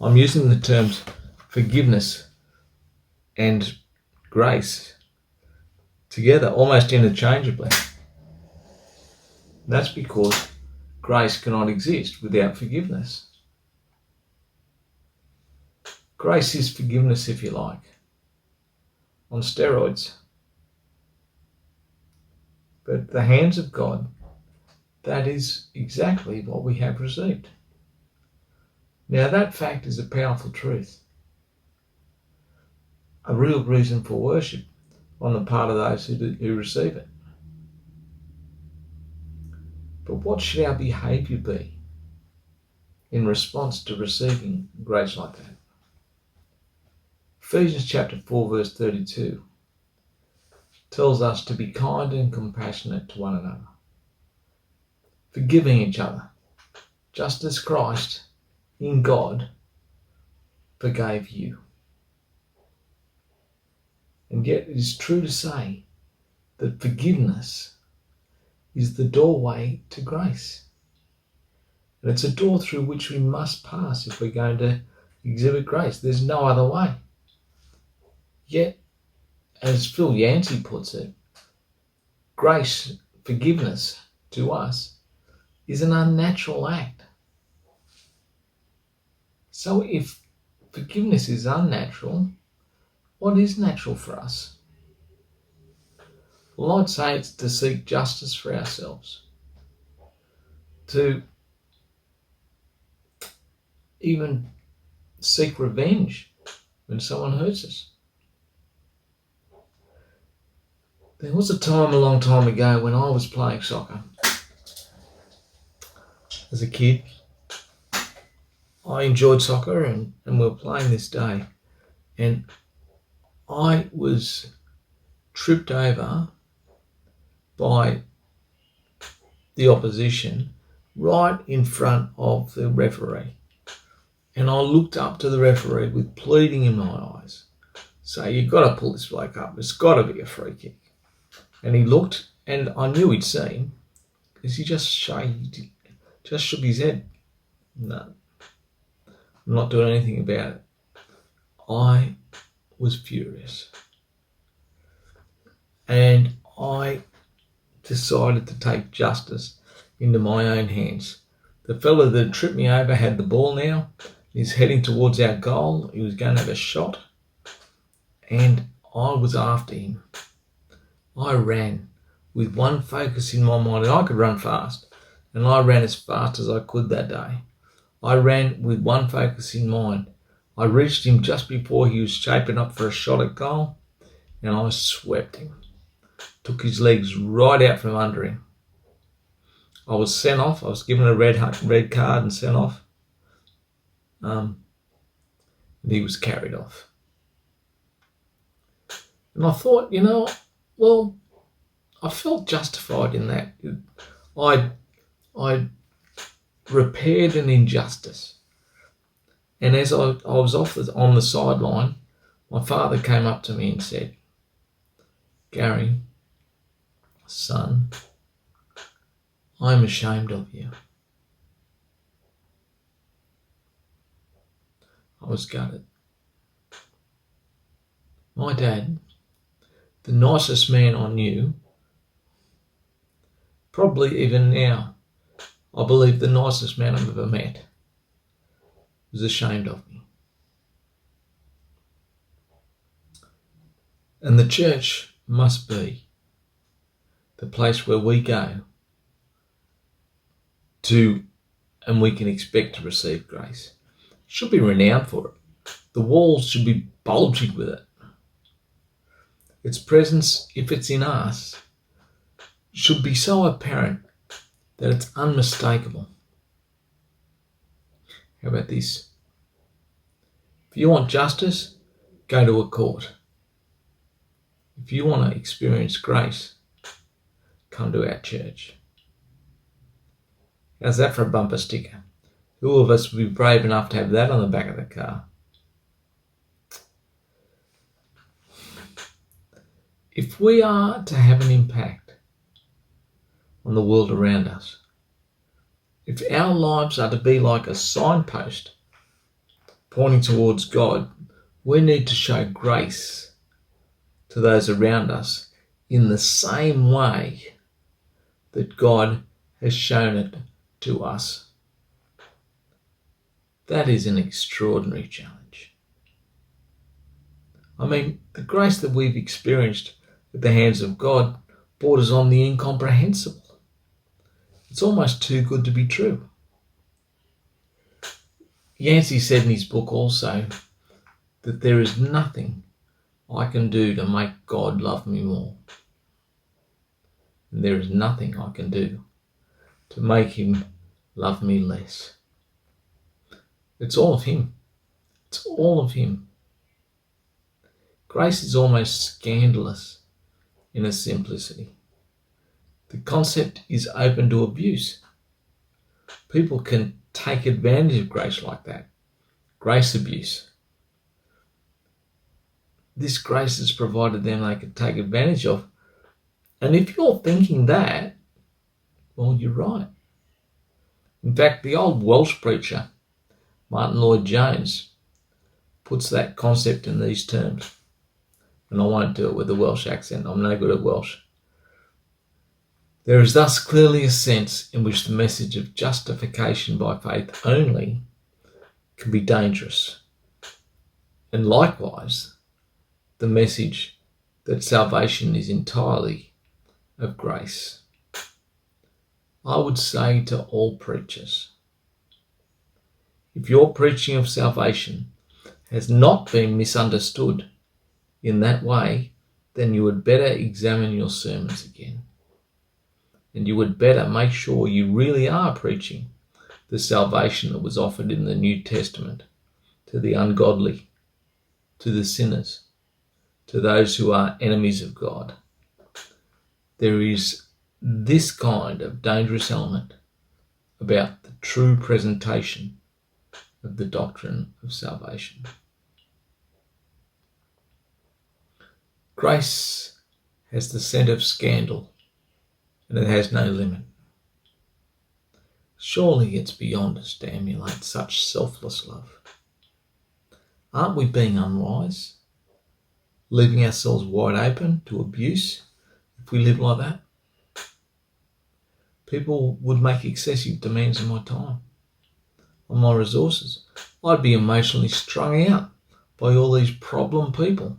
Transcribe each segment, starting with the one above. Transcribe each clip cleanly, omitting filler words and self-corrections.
I'm using the terms forgiveness and grace together almost interchangeably. That's because grace cannot exist without forgiveness. Grace is forgiveness, if you like, on steroids. But at the hands of God, that is exactly what we have received. Now that fact is a powerful truth, a real reason for worship on the part of those who receive it. But what should our behaviour be in response to receiving grace like that? Ephesians chapter 4 verse 32 tells us to be kind and compassionate to one another, forgiving each other, just as Christ in God forgave you. And yet it is true to say that forgiveness is the doorway to grace. And it's a door through which we must pass if we're going to exhibit grace. There's no other way. Yet, as Phil Yancey puts it, grace, forgiveness to us is an unnatural act. So if forgiveness is unnatural, what is natural for us? Well, I'd say it's to seek justice for ourselves, to even seek revenge when someone hurts us. There was a time a long time ago when I was playing soccer. As a kid, I enjoyed soccer and we were playing this day. And I was tripped over by the opposition right in front of the referee. And I looked up to the referee with pleading in my eyes. So you've got to pull this bloke up. It's got to be a free kick. And he looked, and I knew he'd seen, because he just shook his head. No, I'm not doing anything about it. I was furious. And I decided to take justice into my own hands. The fella that tripped me over had the ball now. He's heading towards our goal. He was going to have a shot. And I was after him. I ran with one focus in my mind. And I could run fast. And I ran as fast as I could that day. I ran with one focus in mind. I reached him just before he was shaping up for a shot at goal. And I swept him. Took his legs right out from under him. I was sent off. I was given a red card and sent off. And he was carried off. And I thought, well, I felt justified in that. I repaired an injustice. And as I was on the sideline, my father came up to me and said, "Garry, son, I'm ashamed of you." I was gutted. My dad, the nicest man I knew, probably even now, I believe the nicest man I've ever met, was ashamed of me. And the church must be the place where we go to, and we can expect to receive grace. It should be renowned for it. The walls should be bulging with it. Its presence, if it's in us, should be so apparent that it's unmistakable. How about this? If you want justice, go to a court. If you want to experience grace, come to our church. How's that for a bumper sticker? Who of us would be brave enough to have that on the back of the car? If we are to have an impact on the world around us, if our lives are to be like a signpost pointing towards God, we need to show grace to those around us in the same way that God has shown it to us. That is an extraordinary challenge. I mean, the grace that we've experienced at the hands of God borders on the incomprehensible. It's almost too good to be true. Yancey said in his book also that there is nothing I can do to make God love me more. And there is nothing I can do to make him love me less. It's all of him. It's all of him. Grace is almost scandalous in its simplicity. The concept is open to abuse. People can take advantage of grace like that. Grace abuse. This grace is provided them they can take advantage of. And if you're thinking that, well, you're right. In fact, the old Welsh preacher, Martin Lloyd-Jones, puts that concept in these terms. And I won't do it with a Welsh accent. I'm no good at Welsh. There is thus clearly a sense in which the message of justification by faith only can be dangerous. And likewise, the message that salvation is entirely of grace. I would say to all preachers, if your preaching of salvation has not been misunderstood in that way, then you would better examine your sermons again. And you would better make sure you really are preaching the salvation that was offered in the New Testament to the ungodly, to the sinners, to those who are enemies of God. There is this kind of dangerous element about the true presentation of the doctrine of salvation. Grace has the scent of scandal, and it has no limit. Surely it's beyond us to emulate such selfless love. Aren't we being unwise, leaving ourselves wide open to abuse if we live like that? People would make excessive demands on my time, on my resources. I'd be emotionally strung out by all these problem people.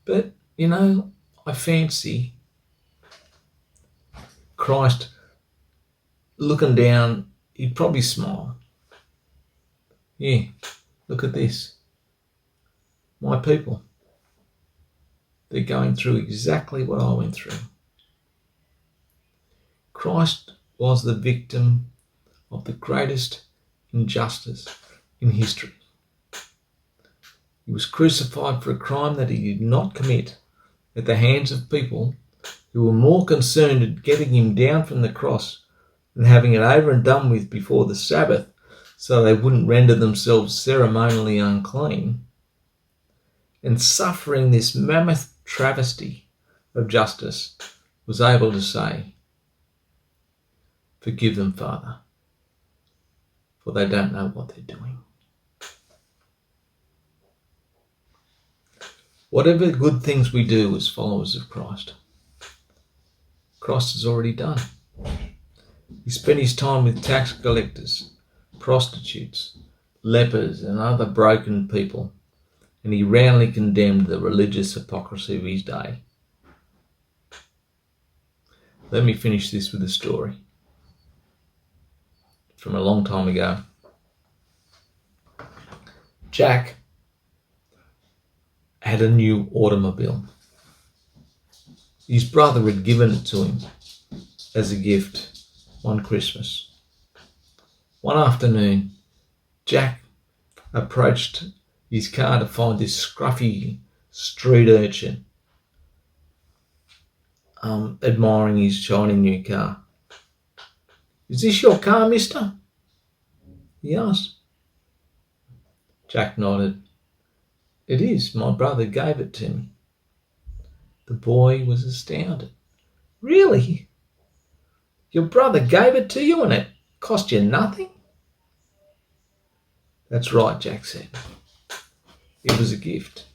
But, I fancy Christ looking down, he'd probably smile. Yeah, look at this. My people, they're going through exactly what I went through. Christ was the victim of the greatest injustice in history. He was crucified for a crime that he did not commit at the hands of people who were more concerned at getting him down from the cross and having it over and done with before the Sabbath so they wouldn't render themselves ceremonially unclean, and suffering this mammoth travesty of justice was able to say, "Forgive them, Father, for they don't know what they're doing." Whatever good things we do as followers of Christ, Christ has already done. He spent his time with tax collectors, prostitutes, lepers, and other broken people, and he roundly condemned the religious hypocrisy of his day. Let me finish this with a story from a long time ago. Jack had a new automobile. His brother had given it to him as a gift one Christmas. One afternoon, Jack approached his car to find this scruffy street urchin admiring his shiny new car. "Is this your car, mister?" he asked. Jack nodded. "It is. My brother gave it to me." The boy was astounded. "Really? Your brother gave it to you and it cost you nothing?" That's right, Jack said. It was a gift.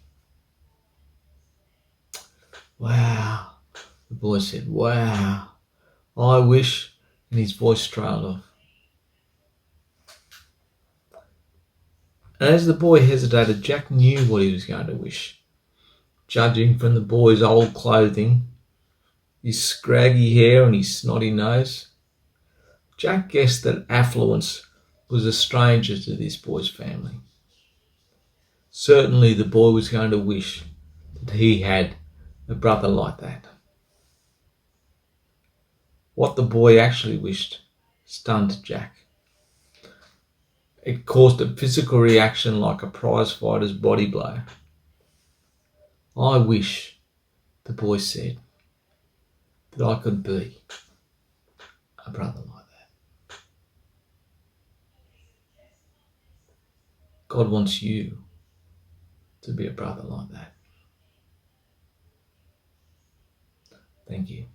Wow, the boy said, wow. I wish, and his voice trailed off. And as the boy hesitated, Jack knew what he was going to wish. Judging from the boy's old clothing, his scraggy hair and his snotty nose, Jack guessed that affluence was a stranger to this boy's family. Certainly the boy was going to wish that he had a brother like that. What the boy actually wished stunned Jack. It caused a physical reaction like a prize fighter's body blow. I wish, the boy said, that I could be a brother like that. God wants you to be a brother like that. Thank you.